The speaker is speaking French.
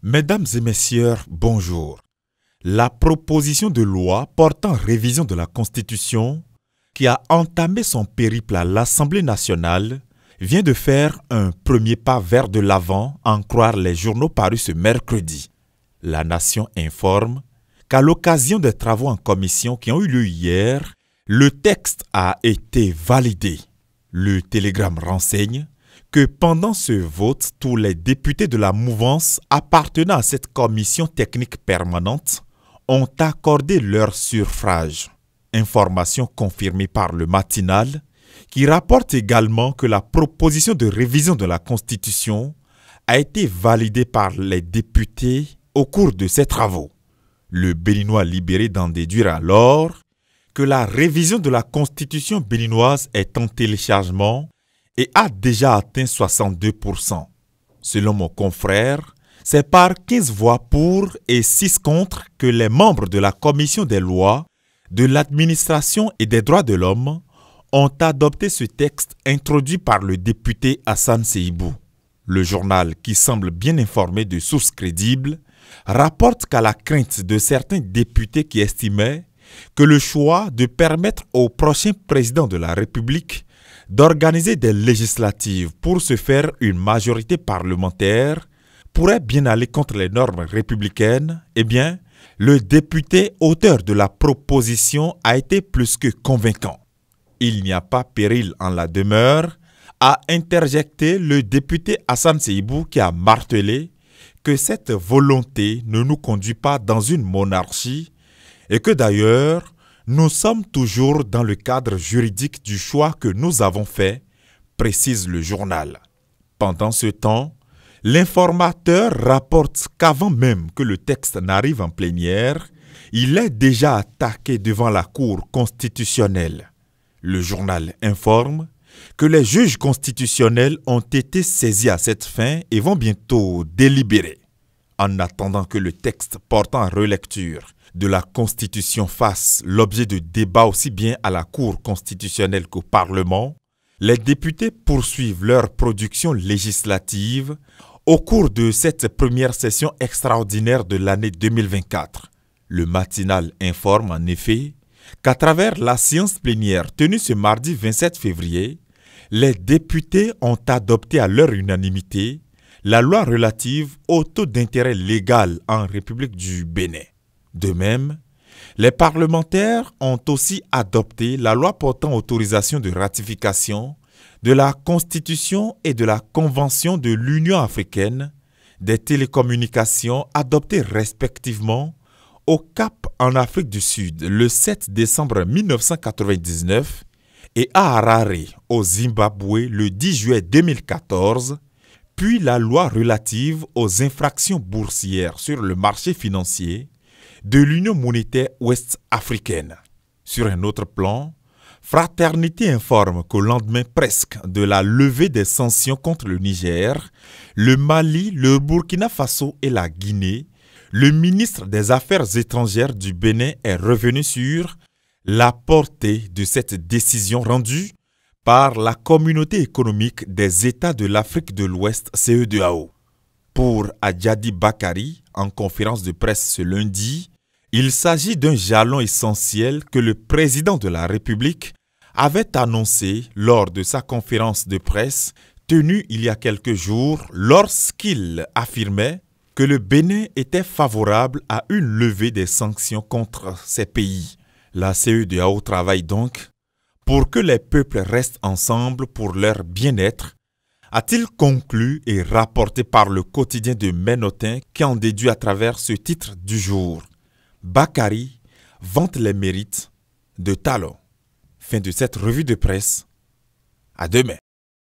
Mesdames et messieurs, bonjour. La proposition de loi portant révision de la Constitution, qui a entamé son périple à l'Assemblée nationale, vient de faire un premier pas vers de l'avant, à en croire les journaux parus ce mercredi. La Nation informe qu'à l'occasion des travaux en commission qui ont eu lieu hier, le texte a été validé. Le Télégramme renseigne que pendant ce vote, tous les députés de la mouvance appartenant à cette commission technique permanente ont accordé leur suffrage. Information confirmée par le matinal, qui rapporte également que la proposition de révision de la Constitution a été validée par les députés au cours de ces travaux. Le Béninois libéré d'en déduire alors que la révision de la Constitution béninoise est en téléchargement et a déjà atteint 62%. Selon mon confrère, c'est par 15 voix pour et 6 contre que les membres de la Commission des lois, de l'administration et des droits de l'homme ont adopté ce texte introduit par le député Hassan Seibou. Le journal, qui semble bien informé de sources crédibles, rapporte qu'à la crainte de certains députés qui estimaient que le choix de permettre au prochain président de la République d'organiser des législatives pour se faire une majorité parlementaire pourrait bien aller contre les normes républicaines, le député auteur de la proposition a été plus que convaincant. Il n'y a pas péril en la demeure, a interjecté le député Hassan Seibou qui a martelé que cette volonté ne nous conduit pas dans une monarchie et que d'ailleurs, nous sommes toujours dans le cadre juridique du choix que nous avons fait, précise le journal. Pendant ce temps, l'informateur rapporte qu'avant même que le texte n'arrive en plénière, il est déjà attaqué devant la Cour constitutionnelle. Le journal informe que les juges constitutionnels ont été saisis à cette fin et vont bientôt délibérer. En attendant que le texte portant en relecture de la Constitution fasse l'objet de débats aussi bien à la Cour constitutionnelle qu'au Parlement, les députés poursuivent leur production législative au cours de cette première session extraordinaire de l'année 2024. Le matinal informe en effet qu'à travers la séance plénière tenue ce mardi 27 février, les députés ont adopté à leur unanimité la loi relative au taux d'intérêt légal en République du Bénin. De même, les parlementaires ont aussi adopté la loi portant autorisation de ratification de la Constitution et de la Convention de l'Union africaine des télécommunications adoptées respectivement au Cap en Afrique du Sud le 7 décembre 1999 et à Harare au Zimbabwe le 10 juillet 2014, puis la loi relative aux infractions boursières sur le marché financier de l'Union monétaire ouest-africaine. Sur un autre plan, Fraternité informe qu'au lendemain presque de la levée des sanctions contre le Niger, le Mali, le Burkina Faso et la Guinée, le ministre des Affaires étrangères du Bénin est revenu sur la portée de cette décision rendue par la Communauté économique des États de l'Afrique de l'Ouest, CEDEAO. Pour Adjadi Bakari, en conférence de presse ce lundi, il s'agit d'un jalon essentiel que le président de la République avait annoncé lors de sa conférence de presse tenue il y a quelques jours lorsqu'il affirmait que le Bénin était favorable à une levée des sanctions contre ces pays. La CEDEAO travaille donc pour que les peuples restent ensemble pour leur bien-être, a-t-il conclu et rapporté par le quotidien de Ménotin qui en déduit à travers ce titre du jour. Bakari vante les mérites de Talon. Fin de cette revue de presse. À demain.